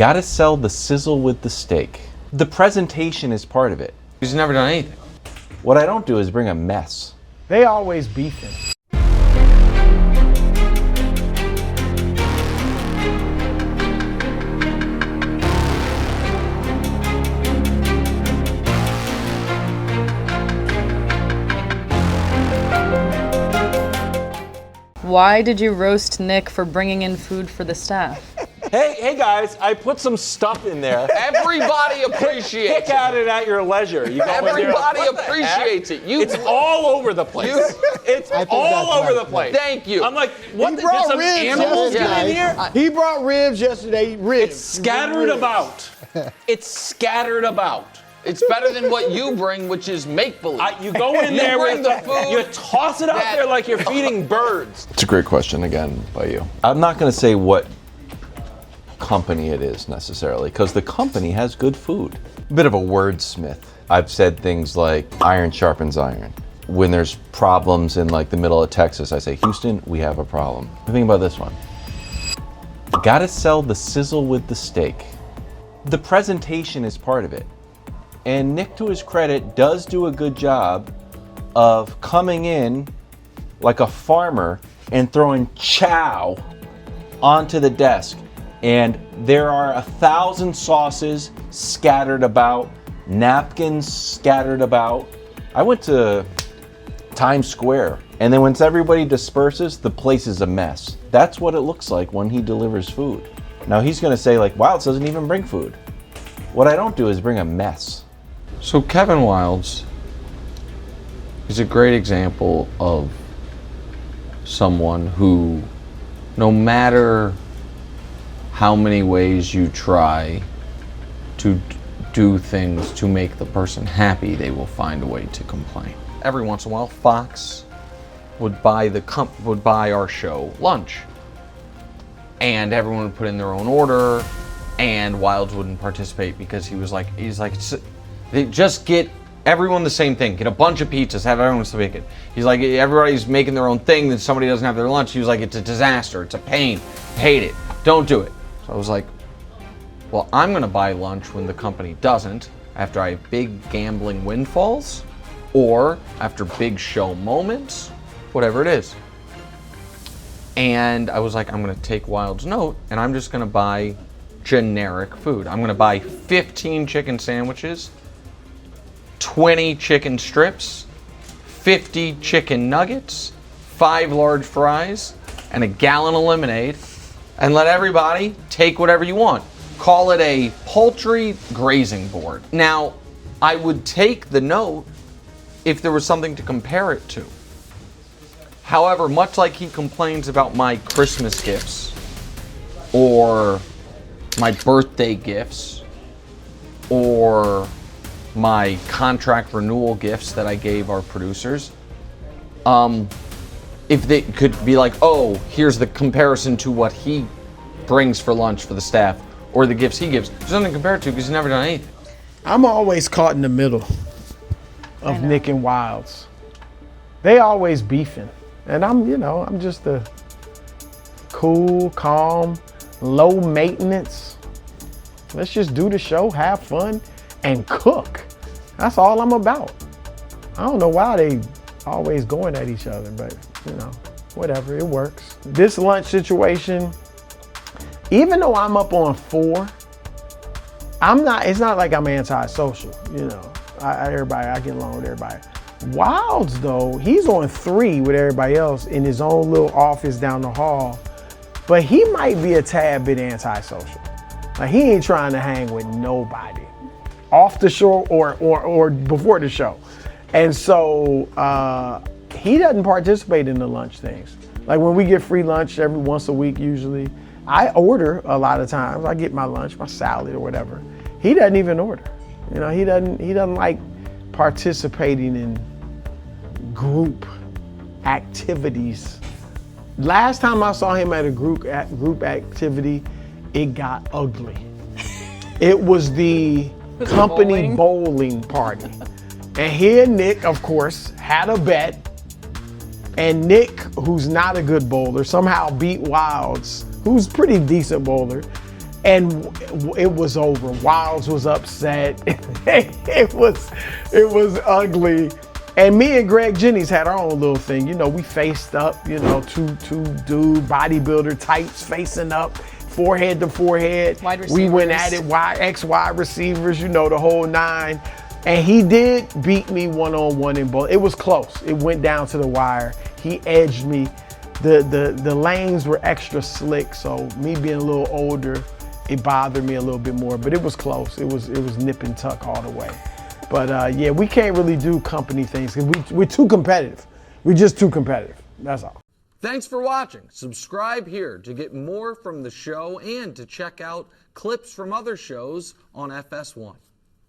Gotta sell the sizzle with the steak. The presentation is part of it. He's never done anything. What I don't do is bring a mess. They always beefing. Why did you roast Nick for bringing in food for the staff? Hey guys, I put some stuff in there. Everybody appreciates Pick at it at your leisure. You go Everybody in there, appreciates it. it's all over the place. It's all over the place. Thank you. I'm like, what? He brought Did some ribs animals get in yesterday. here? He brought ribs yesterday. Ribs. It's scattered about. It's scattered about. It's better than what you bring, which is make-believe. You go in there bring with the food. you toss it out that- there like you're feeding birds. It's a great question again by you. I'm not going to say what company it is necessarily, because the company has good food. A bit of a wordsmith. I've said things like iron sharpens iron. When there's problems in like the middle of Texas, I say, Houston, we have a problem. Think about this one. Gotta sell the sizzle with the steak. The presentation is part of it. And Nick, to his credit, does do a good job of coming in like a farmer and throwing chow onto the desk. And there are 1,000 sauces scattered about, napkins scattered about. I went to Times Square, and then once everybody disperses, the place is a mess. That's what it looks like when he delivers food. Now he's gonna say like, Wildes doesn't even bring food. What I don't do is bring a mess. So Kevin Wildes is a great example of someone who, no matter how many ways you try to do things to make the person happy, they will find a way to complain. Every once in a while, Fox would buy our show lunch, and everyone would put in their own order, and Wildes wouldn't participate because he's like, they just get everyone the same thing. Get a bunch of pizzas, have everyone make it. He's like, everybody's making their own thing, then somebody doesn't have their lunch. He was like, it's a disaster, it's a pain, hate it, don't do it. So I was like, well, I'm gonna buy lunch when the company doesn't, after I have big gambling windfalls, or after big show moments, whatever it is. And I was like, I'm gonna take Wildes' note, and I'm just gonna buy generic food. I'm gonna buy 15 chicken sandwiches, 20 chicken strips, 50 chicken nuggets, 5 large fries, and a gallon of lemonade, and let everybody take whatever you want. Call it a poultry grazing board. Now, I would take the note if there was something to compare it to. However, much like he complains about my Christmas gifts, or my birthday gifts, or my contract renewal gifts that I gave our producers, if they could be like, oh, here's the comparison to what he brings for lunch for the staff, or the gifts he gives. There's nothing to compare it to because he's never done anything. I'm always caught in the middle of Nick and Wildes. They always beefing. And I'm just a cool, calm, low maintenance. Let's just do the show, have fun, and cook. That's all I'm about. I don't know why they always going at each other, but whatever, it works. This lunch situation, even though I'm up on 4, it's not like I'm antisocial, I get along with everybody. Wildes though, he's on 3 with everybody else in his own little office down the hall, but he might be a tad bit antisocial. Like he ain't trying to hang with nobody off the show or before the show. And so he doesn't participate in the lunch things. Like when we get free lunch every once a week usually, I order a lot of times. I get my lunch, my salad or whatever. He doesn't even order. He doesn't like participating in group activities. Last time I saw him at a group activity, it got ugly. It was the company bowling party. And he and Nick, of course, had a bet. And Nick, who's not a good bowler, somehow beat Wildes, who's a pretty decent bowler. And it was over. Wildes was upset. it was ugly. And me and Greg Jennings had our own little thing. You know, we faced up, you know, two dude bodybuilder types facing up, forehead to forehead. Wide We went receivers. at it, ex-wide receivers, you know, the whole nine. And he did beat me one-on-one in both. It was close. It went down to the wire. He edged me. The lanes were extra slick, so me being a little older, it bothered me a little bit more, but it was close. It was nip and tuck all the way. But yeah, we can't really do company things because we're too competitive. We're just too competitive. That's all. Thanks for watching. Subscribe here to get more from the show and to check out clips from other shows on FS1.